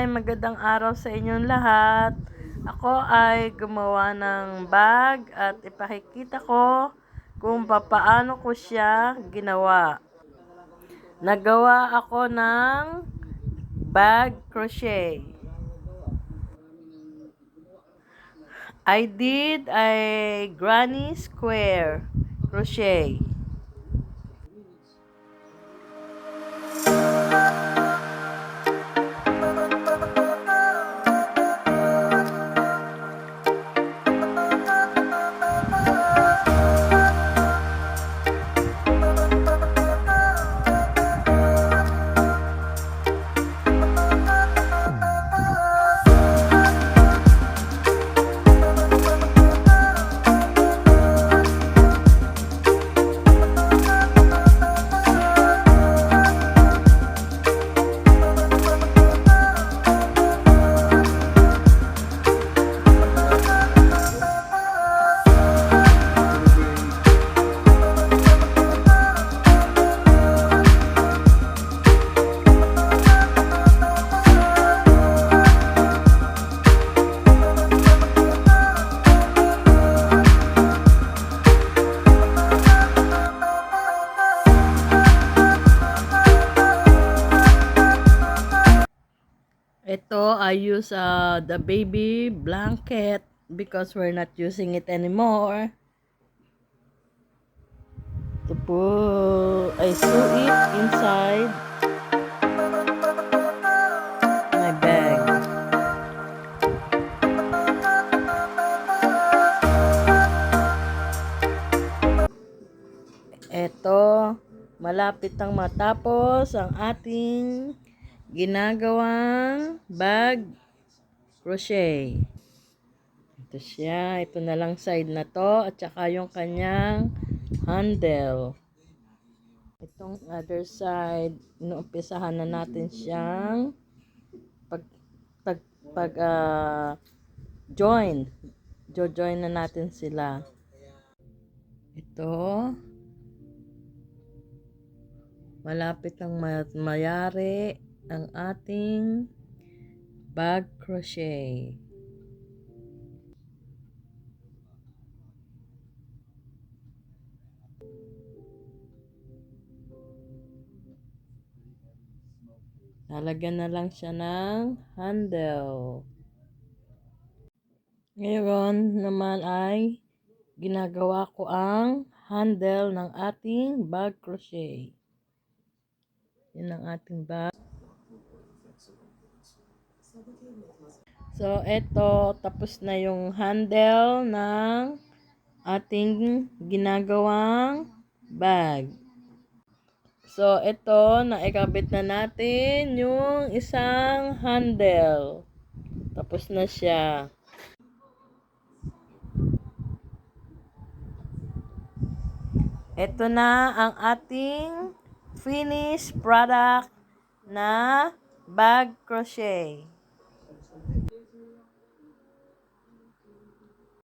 Hi! Magandang araw sa inyong lahat. Ako ay gumawa ng bag at ipakikita ko kung paano ko siya ginawa. Nagawa ako ng bag crochet. I did a granny square crochet. Ito, I use the baby blanket because we're not using it anymore. I sew it inside my bag. Ito, malapit nang matapos ang ating ginagawang bag crochet. Ito siya. Ito na lang side na to at saka yung kanyang handle. Itong other side, inuumpisahan na natin siyang join. Jo-join na natin sila. Ito. Malapit nang mayari ang ating bag crochet. Lalagyan na lang siya ng handle. Ngayon naman ay ginagawa ko ang handle ng ating bag crochet. Yan ang ating bag. So, eto, tapos na yung handle ng ating ginagawang bag. So, ito, naikabit na natin yung isang handle. Tapos na siya. Ito na ang ating finished product na bag crochet.